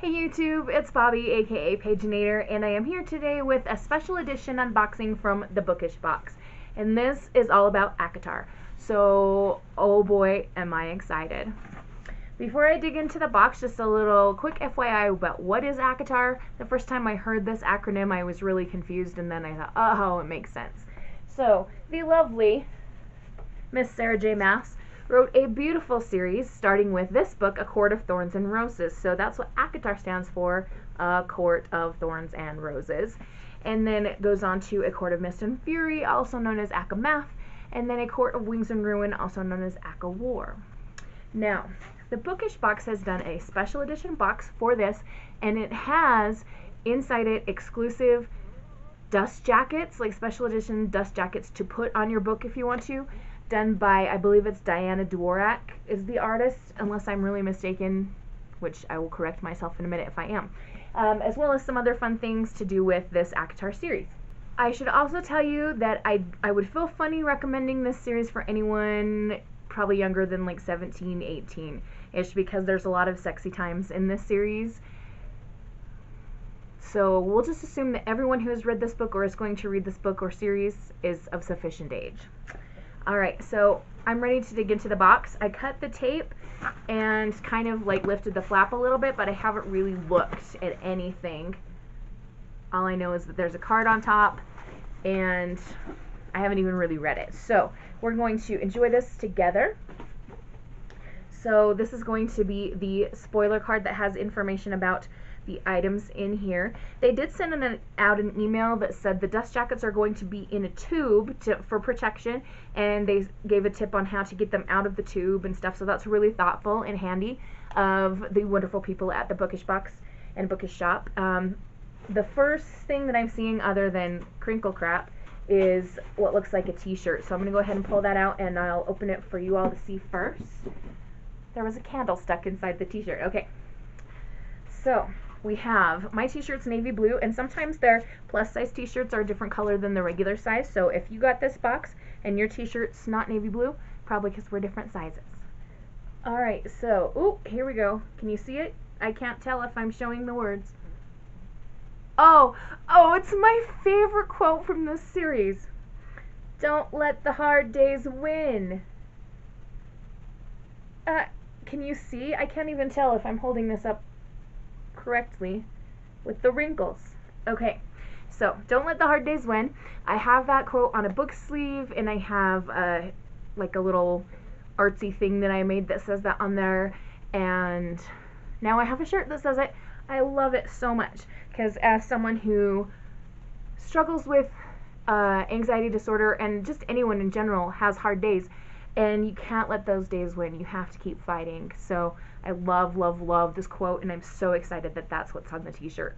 Hey YouTube, it's Bobby, aka Paginator, and I am here today with a special edition unboxing from the Bookish box. And this is all about Acotar. So, oh boy, am I excited. Before I dig into the box, just a little quick FYI about what is Acotar. The first time I heard this acronym, I was really confused, and then I thought, oh, it makes sense. So, the lovely Miss Sarah J. Maas wrote a beautiful series starting with this book, A Court of Thorns and Roses. So that's what Acotar stands for, A Court of Thorns and Roses. And then it goes on to A Court of Mist and Fury, also known as Akamath, and then A Court of Wings and Ruin, also known as Akawar. Now, the Bookish box has done a special edition box for this, and it has inside it exclusive dust jackets, like special edition dust jackets to put on your book if you want to, done by, I believe it's Diana Dworak is the artist, unless I'm really mistaken, which I will correct myself in a minute if I am, as well as some other fun things to do with this Acotar series. I should also tell you that I would feel funny recommending this series for anyone probably younger than like 17, 18-ish, because there's a lot of sexy times in this series. So we'll just assume that everyone who has read this book or is going to read this book or series is of sufficient age. Alright, so I'm ready to dig into the box. I cut the tape and kind of like lifted the flap a little bit, but I haven't really looked at anything. All I know is that there's a card on top, and I haven't even really read it. So we're going to enjoy this together. So this is going to be the spoiler card that has information about the items in here. They did send out an email that said the dust jackets are going to be in a tube for protection, and they gave a tip on how to get them out of the tube and stuff, so that's really thoughtful and handy of the wonderful people at the Bookish box and Bookish shop. The first thing that I'm seeing other than crinkle crap is what looks like a t-shirt, so I'm going to go ahead and pull that out and I'll open it for you all to see first. There was a candle stuck inside the t-shirt. Okay, so we have, my t-shirt's navy blue, and sometimes their plus size t-shirts are a different color than the regular size, so if you got this box and your t-shirt's not navy blue, probably because we're different sizes. Alright, so, ooh, here we go. Can you see it? I can't tell if I'm showing the words. Oh, it's my favorite quote from this series. Don't let the hard days win. Can you see? I can't even tell if I'm holding this up correctly with the wrinkles. Okay, so don't let the hard days win. I have that quote on a book sleeve, and I have like a little artsy thing that I made that says that on there, and now I have a shirt that says it. I love it so much, because as someone who struggles with anxiety disorder, and just anyone in general has hard days, and you can't let those days win. You have to keep fighting. So I love, love, love this quote, and I'm so excited that that's what's on the t-shirt.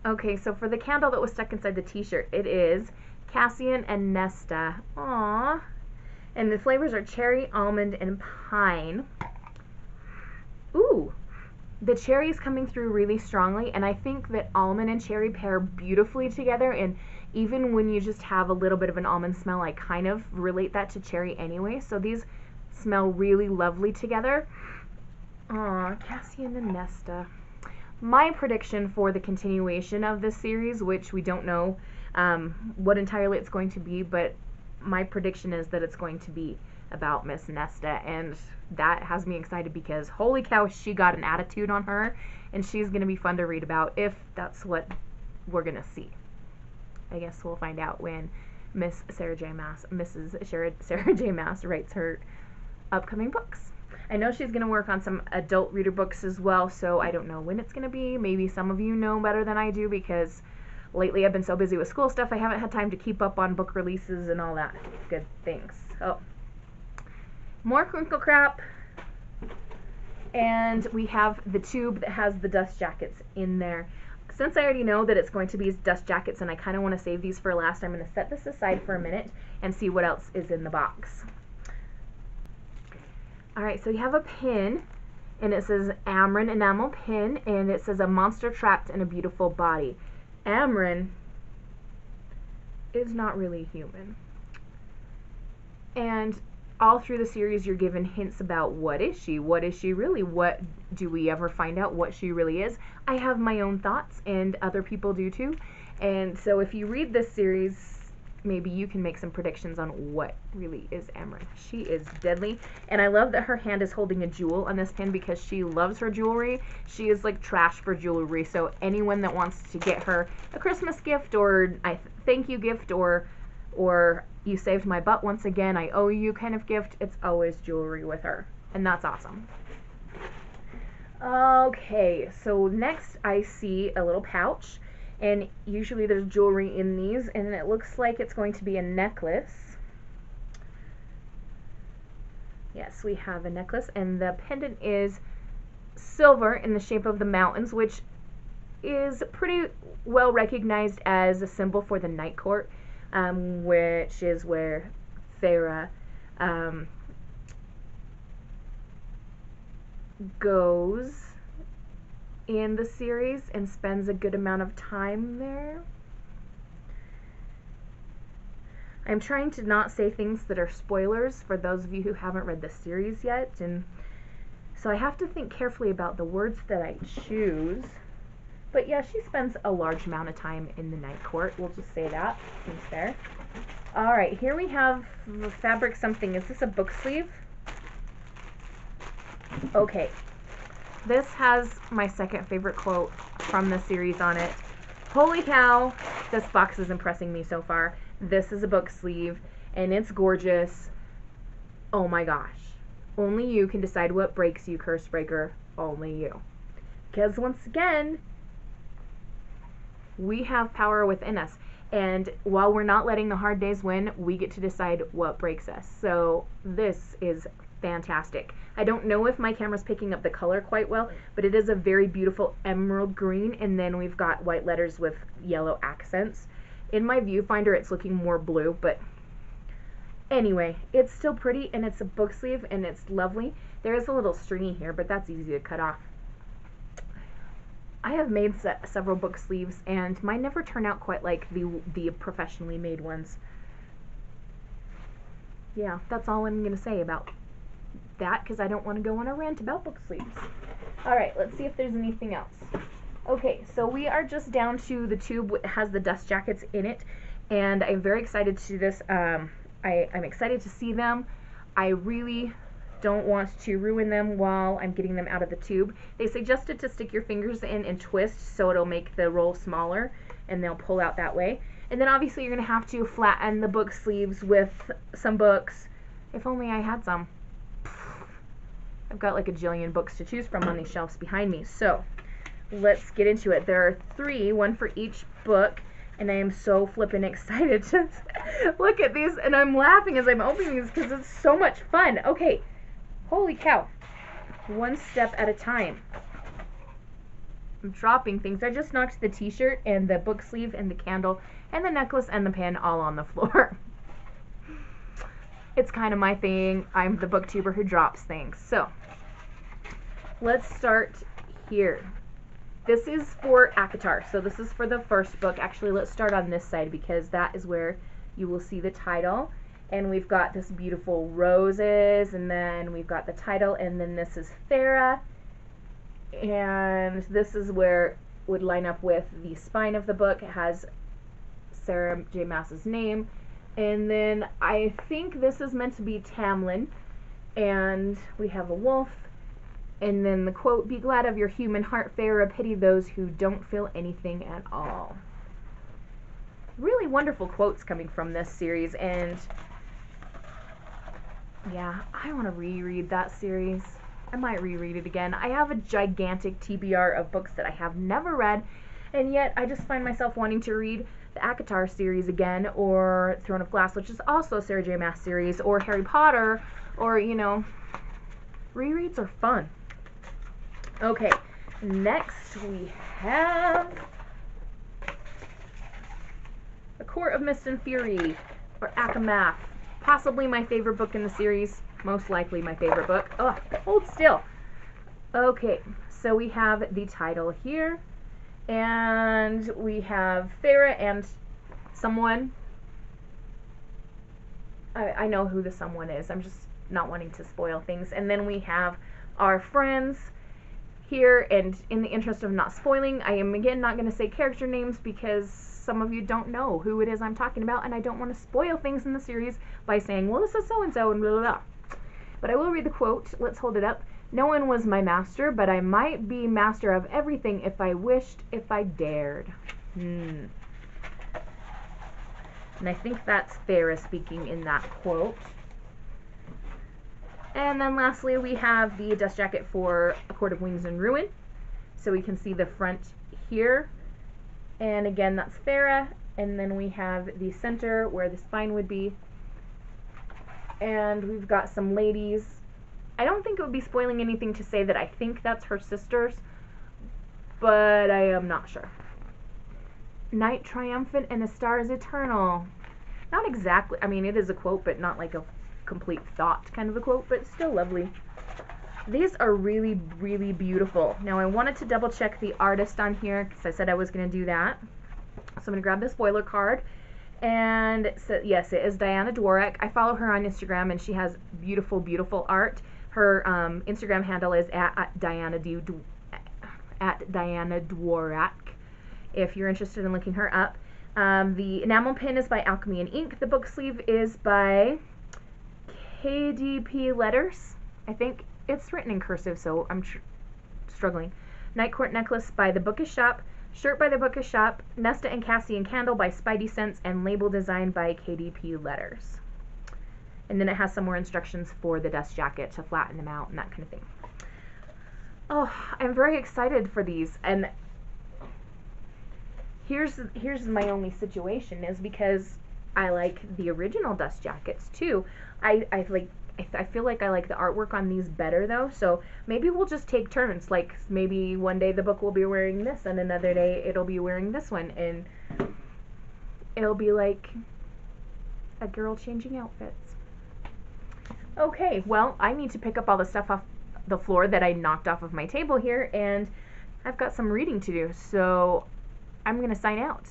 Okay, so for the candle that was stuck inside the t-shirt, it is Cassian and Nesta. Aww. And the flavors are cherry, almond, and pine. Ooh. The cherry is coming through really strongly, and I think that almond and cherry pair beautifully together, and even when you just have a little bit of an almond smell, I kind of relate that to cherry anyway, so these smell really lovely together. Aw, Cassian and Nesta. My prediction for the continuation of this series, which we don't know what entirely it's going to be, but my prediction is that it's going to be about Miss Nesta, and that has me excited because holy cow, she got an attitude on her, and she's going to be fun to read about if that's what we're going to see. I guess we'll find out when Miss Sarah J. Maas, Mrs. Sarah J. Maas writes her upcoming books. I know she's going to work on some adult reader books as well, so I don't know when it's going to be. Maybe some of you know better than I do, because lately I've been so busy with school stuff I haven't had time to keep up on book releases and all that good things. Oh, more crinkle crap, and we have the tube that has the dust jackets in there. Since I already know that it's going to be dust jackets and I kind of want to save these for last, I'm going to set this aside for a minute and see what else is in the box. Alright, so we have a pin, and it says Amren enamel pin, and it says a monster trapped in a beautiful body. Amren is not really human. And all through the series you're given hints about what is she really, what do we ever find out what she really is. I have my own thoughts and other people do too, and so if you read this series, maybe you can make some predictions on what really is Amaranth. She is deadly, and I love that her hand is holding a jewel on this pin because she loves her jewelry. She is like trash for jewelry, so anyone that wants to get her a Christmas gift or a thank you gift or you saved my butt once again, I owe you kind of gift, it's always jewelry with her, and that's awesome. Okay, so next I see a little pouch, and usually there's jewelry in these, and it looks like it's going to be a necklace. Yes, we have a necklace, and the pendant is silver in the shape of the mountains, which is pretty well recognized as a symbol for the Night Court, which is where Farah goes in the series and spends a good amount of time there. I'm trying to not say things that are spoilers for those of you who haven't read the series yet, and so I have to think carefully about the words that I choose. But yeah, she spends a large amount of time in the Night Court. We'll just say that. Seems fair. Alright, here we have the fabric something. Is this a book sleeve? Okay. This has my second favorite quote from the series on it. Holy cow, this box is impressing me so far. This is a book sleeve, and it's gorgeous. Oh my gosh. Only you can decide what breaks you, Curse Breaker. Only you. Because once again, we have power within us. And while we're not letting the hard days win, we get to decide what breaks us. So this is fantastic. I don't know if my camera's picking up the color quite well, but it is a very beautiful emerald green, and then we've got white letters with yellow accents. In my viewfinder, it's looking more blue, but anyway, it's still pretty, and it's a book sleeve, and it's lovely. There is a little stringy here, but that's easy to cut off. I have made several book sleeves, and mine never turn out quite like the professionally made ones. Yeah, that's all I'm going to say about that, because I don't want to go on a rant about book sleeves. Alright, let's see if there's anything else. Okay, so we are just down to the tube. It has the dust jackets in it, and I'm very excited to do this. I'm excited to see them. I really don't want to ruin them while I'm getting them out of the tube. They suggested to stick your fingers in and twist so it'll make the roll smaller, and they'll pull out that way. And then obviously you're going to have to flatten the book sleeves with some books. If only I had some. I've got like a jillion books to choose from on these shelves behind me. So let's get into it. There are 3, one for each book, and I am so flippin' excited to look at these, and I'm laughing as I'm opening these because it's so much fun. Okay, holy cow. One step at a time. I'm dropping things. I just knocked the t-shirt and the book sleeve and the candle and the necklace and the pen all on the floor. It's kind of my thing. I'm the booktuber who drops things. So let's start here. This is for Acotar. So this is for the first book. Actually, let's start on this side because that is where you will see the title. And we've got this beautiful roses, and then we've got the title, and then this is Farah. And this is where it would line up with the spine of the book. It has Sarah J. Maas's name. And then I think this is meant to be Tamlin. And we have a wolf. And then the quote, "Be glad of your human heart, Farah, pity those who don't feel anything at all." Really wonderful quotes coming from this series, and yeah, I want to reread that series. I might reread it again. I have a gigantic TBR of books that I have never read, and yet I just find myself wanting to read the Acotar series again, or Throne of Glass, which is also a Sarah J. Maas series, or Harry Potter, or, you know, rereads are fun. Okay, next we have A Court of Mist and Fury, or Akamath. Possibly my favorite book in the series, most likely my favorite book. Oh, hold still. Okay, so we have the title here, and we have Farah and someone. I know who the someone is. I'm just not wanting to spoil things. And then we have our friends here, and in the interest of not spoiling, I am again not going to say character names because some of you don't know who it is I'm talking about, and I don't want to spoil things in the series by saying, well, this is so-and-so, and blah, blah, blah. But I will read the quote. Let's hold it up. "No one was my master, but I might be master of everything if I wished, if I dared." And I think that's Farah speaking in that quote. And then lastly, we have the dust jacket for A Court of Wings and Ruin. So we can see the front here. And again, that's Farah. And then we have the center where the spine would be. And we've got some ladies. I don't think it would be spoiling anything to say that I think that's her sisters, but I am not sure. "Night triumphant and a star is eternal." Not exactly, I mean, it is a quote, but not like a complete thought kind of a quote, but still lovely. These are really, really beautiful. Now, I wanted to double check the artist on here because I said I was going to do that. So I'm going to grab the spoiler card. And so, yes, it is Diana Dworak. I follow her on Instagram, and she has beautiful, beautiful art. Her Instagram handle is at Diana Dworak, if you're interested in looking her up. The enamel pin is by Alchemy and Ink. The book sleeve is by KDP Letters. I think it's written in cursive, so I'm struggling. Night Court necklace by the Bookish Shop. Shirt by the Bookish Shop. Nesta and Cassie and Candle by Spidey Sense, and label design by KDP Letters. And then it has some more instructions for the dust jacket to flatten them out and that kind of thing. Oh, I'm very excited for these. And here's my only situation is because I like the original dust jackets too. I feel like I like the artwork on these better though, so maybe we'll just take turns. Like maybe one day the book will be wearing this and another day it'll be wearing this one, and it'll be like a girl changing outfits. Okay, well, I need to pick up all the stuff off the floor that I knocked off of my table here, and I've got some reading to do, so I'm going to sign out.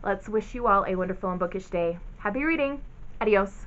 Let's wish you all a wonderful and bookish day. Happy reading. Adios.